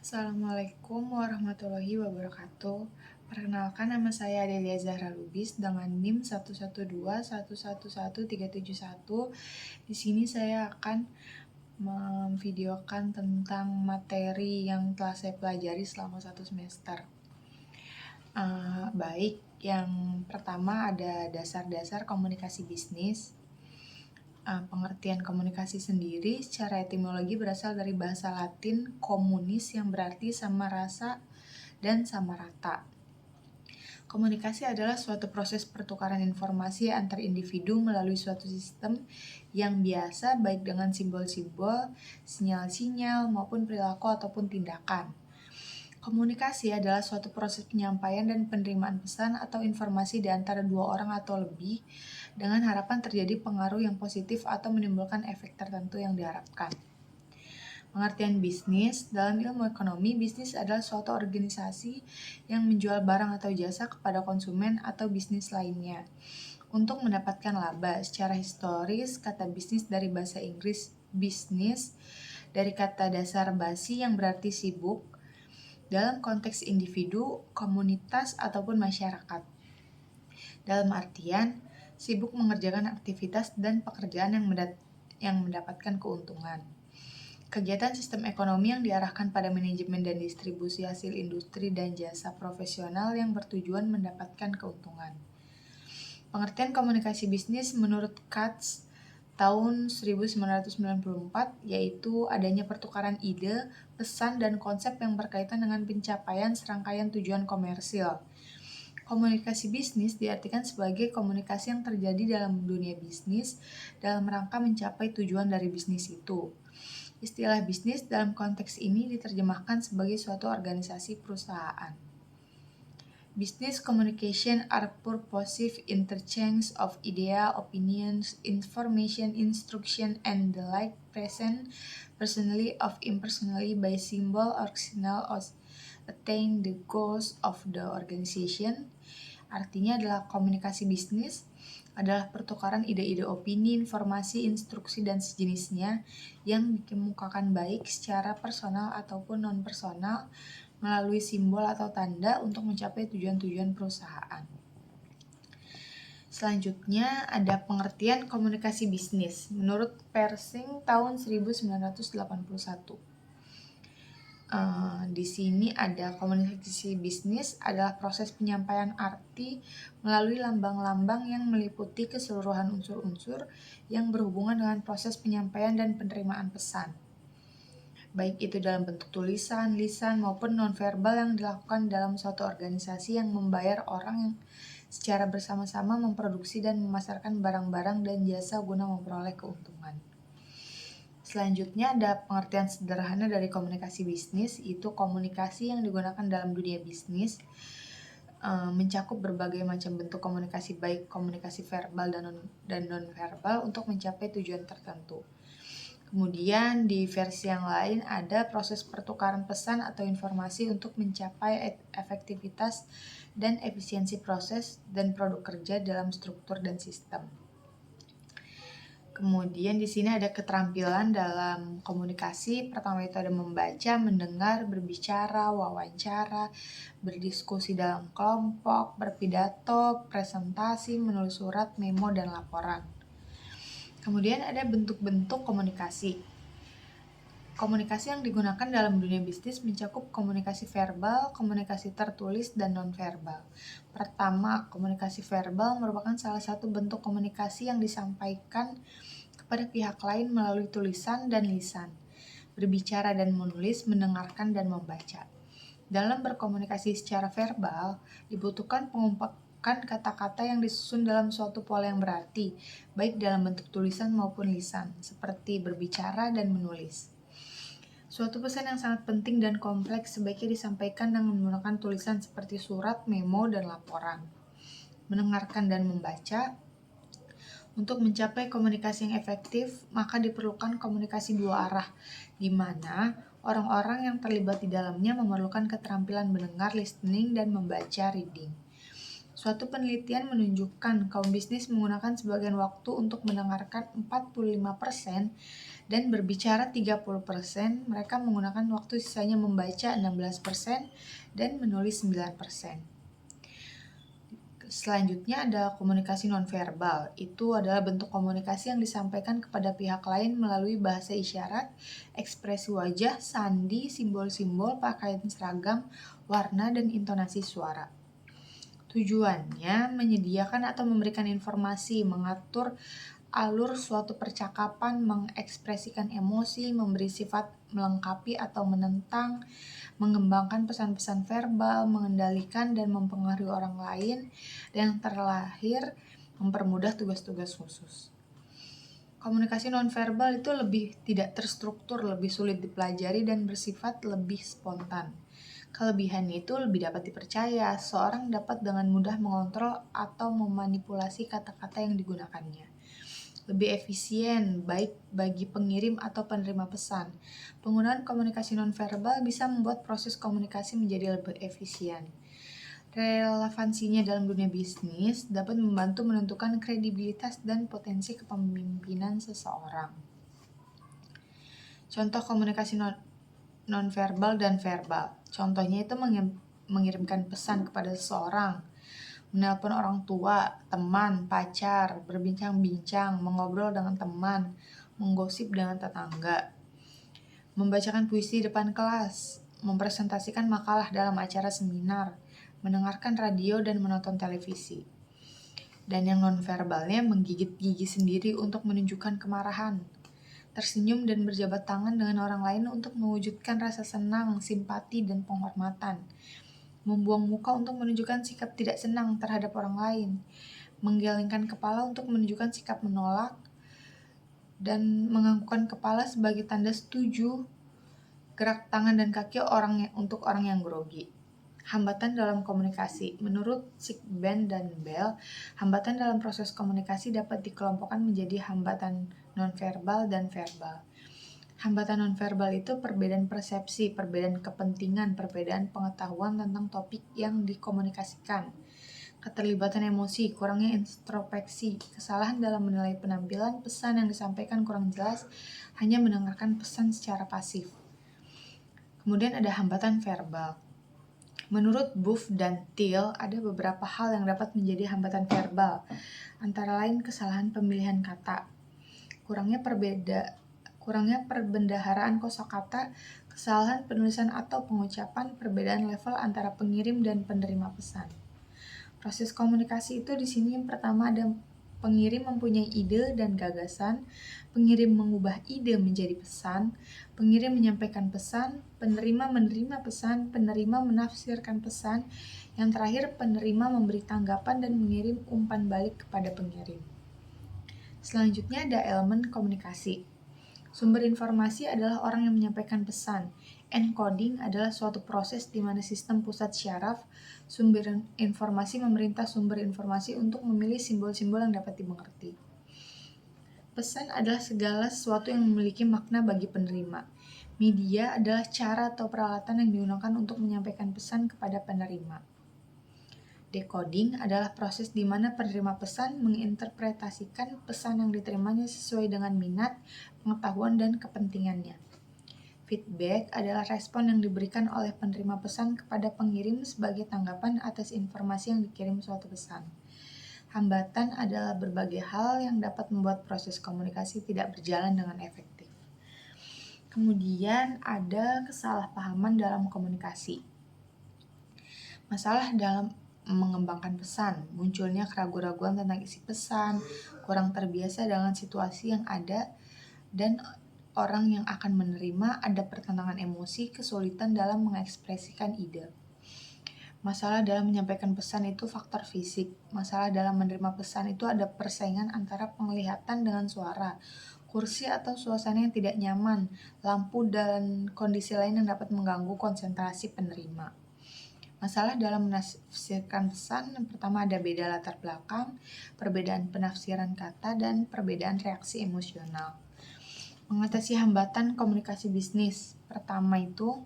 Assalamualaikum warahmatullahi wabarakatuh. Perkenalkan, nama saya Adelia Zahra Lubis dengan NIM 112111371. Di sini saya akan memvideokan tentang materi yang telah saya pelajari selama 1 semester. Baik, yang pertama ada dasar-dasar komunikasi bisnis. Pengertian komunikasi sendiri secara etimologi berasal dari bahasa Latin communis yang berarti sama rasa dan sama rata. Komunikasi adalah suatu proses pertukaran informasi antar individu melalui suatu sistem yang biasa baik dengan simbol-simbol, sinyal-sinyal maupun perilaku ataupun tindakan. Komunikasi adalah suatu proses penyampaian dan penerimaan pesan atau informasi di antara dua orang atau lebih dengan harapan terjadi pengaruh yang positif atau menimbulkan efek tertentu yang diharapkan. Pengertian bisnis. Dalam ilmu ekonomi, bisnis adalah suatu organisasi yang menjual barang atau jasa kepada konsumen atau bisnis lainnya untuk mendapatkan laba. Secara historis, kata bisnis dari bahasa Inggris business dari kata dasar basi yang berarti sibuk dalam konteks individu, komunitas, ataupun masyarakat. Dalam artian, sibuk mengerjakan aktivitas dan pekerjaan yang mendapatkan keuntungan. Kegiatan sistem ekonomi yang diarahkan pada manajemen dan distribusi hasil industri dan jasa profesional yang bertujuan mendapatkan keuntungan. Pengertian komunikasi bisnis menurut Katz tahun 1994 yaitu adanya pertukaran ide, pesan, dan konsep yang berkaitan dengan pencapaian serangkaian tujuan komersil. Komunikasi bisnis diartikan sebagai komunikasi yang terjadi dalam dunia bisnis dalam rangka mencapai tujuan dari bisnis itu. Istilah bisnis dalam konteks ini diterjemahkan sebagai suatu organisasi perusahaan. Business communication are purposive interchange of idea, opinions, information, instruction, and the like present personally or impersonally by symbol or signal or attain the goals of the organization. Artinya adalah komunikasi bisnis adalah pertukaran ide-ide, opini, informasi, instruksi, dan sejenisnya yang dikemukakan baik secara personal ataupun non-personal melalui simbol atau tanda untuk mencapai tujuan-tujuan perusahaan. Selanjutnya ada pengertian komunikasi bisnis menurut Persing tahun 1981. Di sini ada komunikasi bisnis adalah proses penyampaian arti melalui lambang-lambang yang meliputi keseluruhan unsur-unsur yang berhubungan dengan proses penyampaian dan penerimaan pesan. Baik itu dalam bentuk tulisan, lisan, maupun nonverbal yang dilakukan dalam suatu organisasi yang membayar orang yang secara bersama-sama memproduksi dan memasarkan barang-barang dan jasa guna memperoleh keuntungan. Selanjutnya ada pengertian sederhana dari komunikasi bisnis, itu komunikasi yang digunakan dalam dunia bisnis mencakup berbagai macam bentuk komunikasi, baik komunikasi verbal dan non-verbal untuk mencapai tujuan tertentu. Kemudian di versi yang lain ada proses pertukaran pesan atau informasi untuk mencapai efektivitas dan efisiensi proses dan produk kerja dalam struktur dan sistem. Kemudian di sini ada keterampilan dalam komunikasi. Pertama itu ada membaca, mendengar, berbicara, wawancara, berdiskusi dalam kelompok, berpidato, presentasi, menulis surat, memo, dan laporan. Kemudian ada bentuk-bentuk komunikasi. Komunikasi yang digunakan dalam dunia bisnis mencakup komunikasi verbal, komunikasi tertulis, dan non-verbal. Pertama, komunikasi verbal merupakan salah satu bentuk komunikasi yang disampaikan kepada pihak lain melalui tulisan dan lisan, berbicara dan menulis, mendengarkan dan membaca. Dalam berkomunikasi secara verbal, dibutuhkan pengungkapan kata-kata yang disusun dalam suatu pola yang berarti, baik dalam bentuk tulisan maupun lisan, seperti berbicara dan menulis. Suatu pesan yang sangat penting dan kompleks sebaiknya disampaikan dengan menggunakan tulisan seperti surat, memo, dan laporan. Mendengarkan dan membaca. Untuk mencapai komunikasi yang efektif, maka diperlukan komunikasi dua arah, di mana orang-orang yang terlibat di dalamnya memerlukan keterampilan mendengar, listening, dan membaca, reading. Suatu penelitian menunjukkan kaum bisnis menggunakan sebagian waktu untuk mendengarkan 45% Dan berbicara 30%, mereka menggunakan waktu sisanya membaca 16% dan menulis 9%. Selanjutnya ada komunikasi nonverbal. Itu adalah bentuk komunikasi yang disampaikan kepada pihak lain melalui bahasa isyarat, ekspresi wajah, sandi, simbol-simbol, pakaian seragam, warna, dan intonasi suara. Tujuannya menyediakan atau memberikan informasi, mengatur alur suatu percakapan, mengekspresikan emosi, memberi sifat melengkapi atau menentang, mengembangkan pesan-pesan verbal, mengendalikan dan mempengaruhi orang lain, dan yang terlahir mempermudah tugas-tugas khusus. Komunikasi nonverbal itu lebih tidak terstruktur, lebih sulit dipelajari, dan bersifat lebih spontan. Kelebihannya itu lebih dapat dipercaya, seorang dapat dengan mudah mengontrol atau memanipulasi kata-kata yang digunakannya. Lebih efisien, baik bagi pengirim atau penerima pesan. Penggunaan komunikasi nonverbal bisa membuat proses komunikasi menjadi lebih efisien. Relevansinya dalam dunia bisnis dapat membantu menentukan kredibilitas dan potensi kepemimpinan seseorang. Contoh komunikasi nonverbal dan verbal. Contohnya itu mengirimkan pesan kepada seseorang, menelpon orang tua, teman, pacar, berbincang-bincang, mengobrol dengan teman, menggosip dengan tetangga, membacakan puisi di depan kelas, mempresentasikan makalah dalam acara seminar, mendengarkan radio dan menonton televisi. Dan yang nonverbalnya menggigit gigi sendiri untuk menunjukkan kemarahan, tersenyum dan berjabat tangan dengan orang lain untuk mewujudkan rasa senang, simpati, dan penghormatan, membuang muka untuk menunjukkan sikap tidak senang terhadap orang lain, menggelengkan kepala untuk menunjukkan sikap menolak, dan menganggukkan kepala sebagai tanda setuju, gerak tangan dan kaki untuk orang yang grogi. Hambatan dalam komunikasi. Menurut Sigben dan Bell, hambatan dalam proses komunikasi dapat dikelompokkan menjadi hambatan nonverbal dan verbal. Hambatan nonverbal itu perbedaan persepsi, perbedaan kepentingan, perbedaan pengetahuan tentang topik yang dikomunikasikan, keterlibatan emosi, kurangnya introspeksi, kesalahan dalam menilai penampilan, pesan yang disampaikan kurang jelas, hanya mendengarkan pesan secara pasif. Kemudian ada hambatan verbal. Menurut Buff dan Thiel, ada beberapa hal yang dapat menjadi hambatan verbal, antara lain kesalahan pemilihan kata, kurangnya perbendaharaan kosakata, kesalahan penulisan atau pengucapan, perbedaan level antara pengirim dan penerima pesan. Proses komunikasi itu di sini yang pertama ada pengirim mempunyai ide dan gagasan, pengirim mengubah ide menjadi pesan, pengirim menyampaikan pesan, penerima menerima pesan, penerima menafsirkan pesan, yang terakhir penerima memberi tanggapan dan mengirim umpan balik kepada pengirim. Selanjutnya ada elemen komunikasi. Sumber informasi adalah orang yang menyampaikan pesan. Encoding adalah suatu proses di mana sistem pusat syaraf sumber informasi memerintah sumber informasi untuk memilih simbol-simbol yang dapat dimengerti. Pesan adalah segala sesuatu yang memiliki makna bagi penerima. Media adalah cara atau peralatan yang digunakan untuk menyampaikan pesan kepada penerima. Decoding adalah proses di mana penerima pesan menginterpretasikan pesan yang diterimanya sesuai dengan minat, pengetahuan, dan kepentingannya. Feedback adalah respon yang diberikan oleh penerima pesan kepada pengirim sebagai tanggapan atas informasi yang dikirim suatu pesan. Hambatan adalah berbagai hal yang dapat membuat proses komunikasi tidak berjalan dengan efektif. Kemudian ada kesalahpahaman dalam komunikasi. Masalah dalam mengembangkan pesan, munculnya keraguan-raguan tentang isi pesan, kurang terbiasa dengan situasi yang ada, dan orang yang akan menerima ada pertentangan emosi, kesulitan dalam mengekspresikan ide. Masalah dalam menyampaikan pesan itu faktor fisik. Masalah dalam menerima pesan itu ada persaingan antara penglihatan dengan suara, kursi atau suasana yang tidak nyaman, lampu, dan kondisi lain yang dapat mengganggu konsentrasi penerima. Masalah dalam menafsirkan pesan, yang pertama ada beda latar belakang, perbedaan penafsiran kata, dan perbedaan reaksi emosional. Mengatasi hambatan komunikasi bisnis. Pertama itu,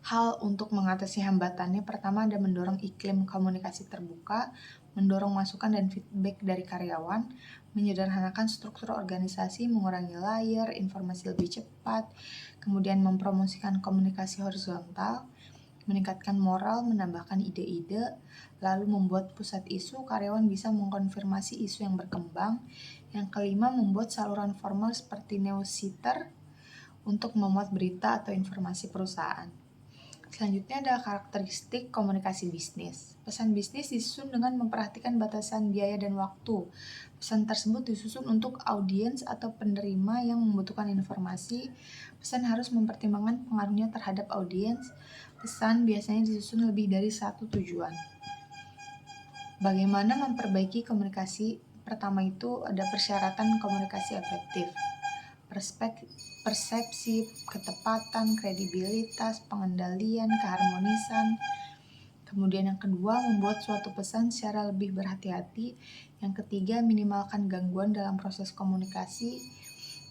hal untuk mengatasi hambatannya pertama ada mendorong iklim komunikasi terbuka, mendorong masukan dan feedback dari karyawan, menyederhanakan struktur organisasi, mengurangi layer, informasi lebih cepat, kemudian mempromosikan komunikasi horizontal, meningkatkan moral, menambahkan ide-ide, lalu membuat pusat isu, karyawan bisa mengkonfirmasi isu yang berkembang. Yang kelima, membuat saluran formal seperti newsletter untuk memuat berita atau informasi perusahaan. Selanjutnya ada karakteristik komunikasi bisnis. Pesan bisnis disusun dengan memperhatikan batasan biaya dan waktu. Pesan tersebut disusun untuk audiens atau penerima yang membutuhkan informasi. Pesan harus mempertimbangkan pengaruhnya terhadap audiens. Pesan biasanya disusun lebih dari satu tujuan. Bagaimana memperbaiki komunikasi? Pertama itu ada persyaratan komunikasi efektif. Persepsi, ketepatan, kredibilitas, pengendalian, keharmonisan. Kemudian yang kedua, membuat suatu pesan secara lebih berhati-hati. Yang ketiga, minimalkan gangguan dalam proses komunikasi.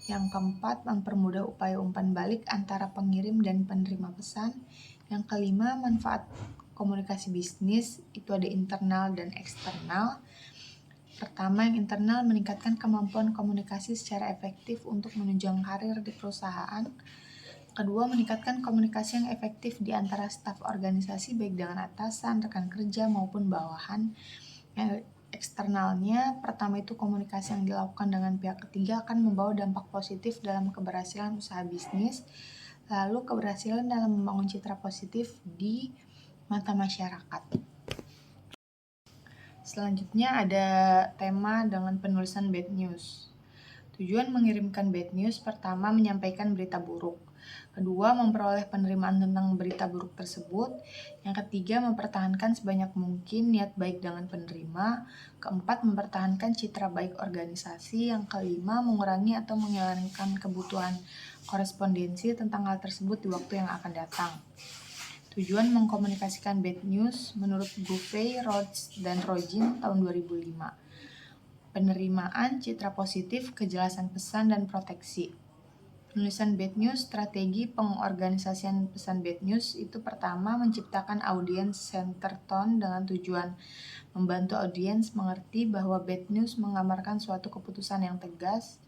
Yang keempat, mempermudah upaya umpan balik antara pengirim dan penerima pesan. Yang kelima, manfaat komunikasi bisnis itu ada internal dan eksternal. Pertama, yang internal meningkatkan kemampuan komunikasi secara efektif untuk menunjang karir di perusahaan. Kedua, meningkatkan komunikasi yang efektif di antara staf organisasi baik dengan atasan, rekan kerja maupun bawahan. Yang eksternalnya, pertama itu komunikasi yang dilakukan dengan pihak ketiga akan membawa dampak positif dalam keberhasilan usaha bisnis. Lalu keberhasilan dalam membangun citra positif di mata masyarakat. Selanjutnya ada tema dengan penulisan bad news. Tujuan mengirimkan bad news pertama menyampaikan berita buruk. Kedua, memperoleh penerimaan tentang berita buruk tersebut. Yang ketiga, mempertahankan sebanyak mungkin niat baik dengan penerima. Keempat, mempertahankan citra baik organisasi. Yang kelima, mengurangi atau menghilangkan kebutuhan korespondensi tentang hal tersebut di waktu yang akan datang. Tujuan mengkomunikasikan bad news menurut Guffey, Rhodes, dan Rogin tahun 2005. Penerimaan, citra positif, kejelasan pesan, dan proteksi. Penulisan bad news, strategi pengorganisasian pesan bad news itu pertama menciptakan audience center tone dengan tujuan membantu audiens mengerti bahwa bad news menggambarkan suatu keputusan yang tegas,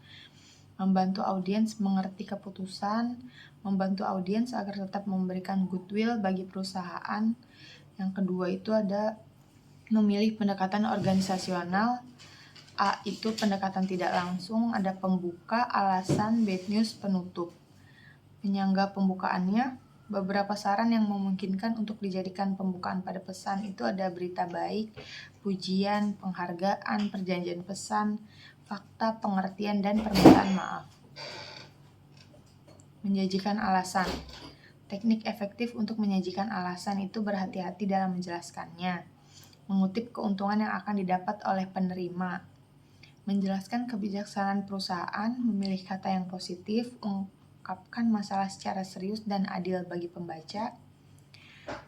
membantu audiens mengerti keputusan, membantu audiens agar tetap memberikan goodwill bagi perusahaan. Yang kedua itu ada memilih pendekatan organisasional. A itu pendekatan tidak langsung, ada pembuka, alasan, bad news, penutup. Penyangga pembukaannya, beberapa saran yang memungkinkan untuk dijadikan pembukaan pada pesan itu ada berita baik, pujian, penghargaan, perjanjian pesan, fakta, pengertian, dan permintaan maaf. Menyajikan alasan. Teknik efektif untuk menyajikan alasan itu berhati-hati dalam menjelaskannya. Mengutip keuntungan yang akan didapat oleh penerima. Menjelaskan kebijaksanaan perusahaan, memilih kata yang positif, mengungkapkan masalah secara serius dan adil bagi pembaca.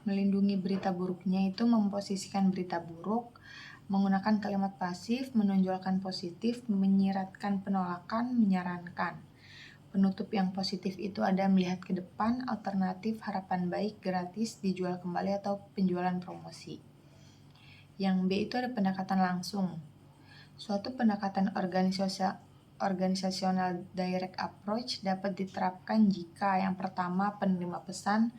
Melindungi berita buruknya itu memposisikan berita buruk, menggunakan kalimat pasif, menonjolkan positif, menyiratkan penolakan, menyarankan. Penutup yang positif itu ada melihat ke depan, alternatif, harapan baik, gratis, dijual kembali atau penjualan promosi. Yang B itu ada pendekatan langsung. Suatu pendekatan organisasional direct approach dapat diterapkan jika yang pertama penerima pesan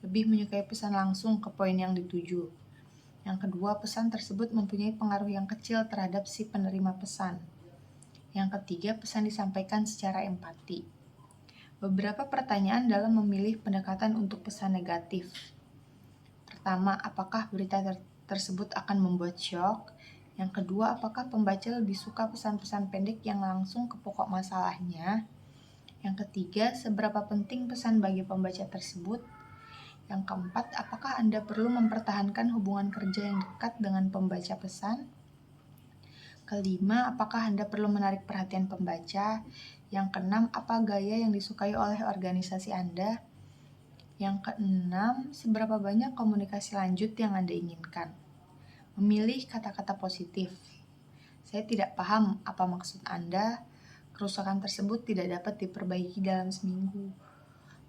lebih menyukai pesan langsung ke poin yang dituju. Yang kedua, pesan tersebut mempunyai pengaruh yang kecil terhadap si penerima pesan. Yang ketiga, pesan disampaikan secara empati. Beberapa pertanyaan dalam memilih pendekatan untuk pesan negatif. Pertama, apakah berita tersebut akan membuat shock? Yang kedua, apakah pembaca lebih suka pesan-pesan pendek yang langsung ke pokok masalahnya? Yang ketiga, seberapa penting pesan bagi pembaca tersebut? Yang keempat, apakah Anda perlu mempertahankan hubungan kerja yang dekat dengan pembaca pesan? Kelima, apakah Anda perlu menarik perhatian pembaca? Yang keenam, apa gaya yang disukai oleh organisasi Anda? Yang keenam, seberapa banyak komunikasi lanjut yang Anda inginkan? Memilih kata-kata positif. Saya tidak paham apa maksud Anda. Kerusakan tersebut tidak dapat diperbaiki dalam seminggu.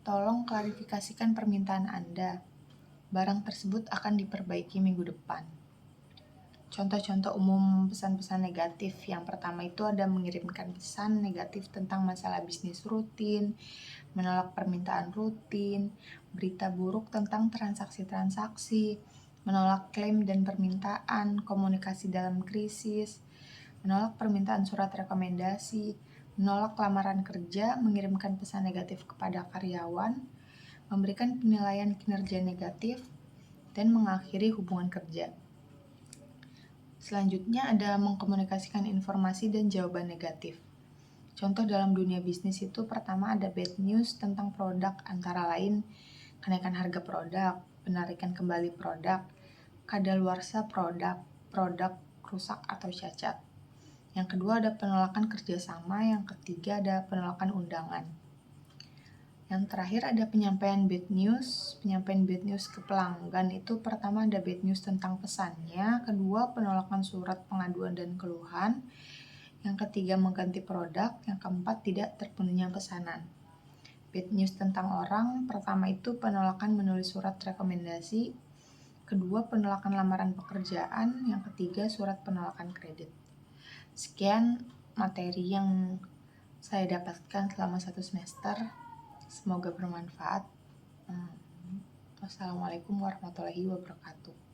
Tolong klarifikasikan permintaan Anda. Barang tersebut akan diperbaiki minggu depan. Contoh-contoh umum pesan-pesan negatif. Yang pertama itu ada mengirimkan pesan negatif tentang masalah bisnis rutin, menolak permintaan rutin, berita buruk tentang transaksi-transaksi, menolak klaim dan permintaan, komunikasi dalam krisis, menolak permintaan surat rekomendasi, menolak lamaran kerja, mengirimkan pesan negatif kepada karyawan, memberikan penilaian kinerja negatif, dan mengakhiri hubungan kerja. Selanjutnya ada mengkomunikasikan informasi dan jawaban negatif. Contoh dalam dunia bisnis itu pertama ada bad news tentang produk, antara lain kenaikan harga produk, penarikan kembali produk, kadaluarsa produk, produk rusak atau cacat. Yang kedua ada penolakan kerjasama, yang ketiga ada penolakan undangan. Yang terakhir ada penyampaian bad news. Penyampaian bad news ke pelanggan itu pertama ada bad news tentang pesannya, kedua penolakan surat pengaduan dan keluhan, yang ketiga mengganti produk, yang keempat tidak terpenuhnya pesanan. Bad news tentang orang, pertama itu penolakan menulis surat rekomendasi, kedua penolakan lamaran pekerjaan, yang ketiga surat penolakan kredit. Sekian materi yang saya dapatkan selama 1 semester. Semoga bermanfaat. Wassalamualaikum warahmatullahi wabarakatuh.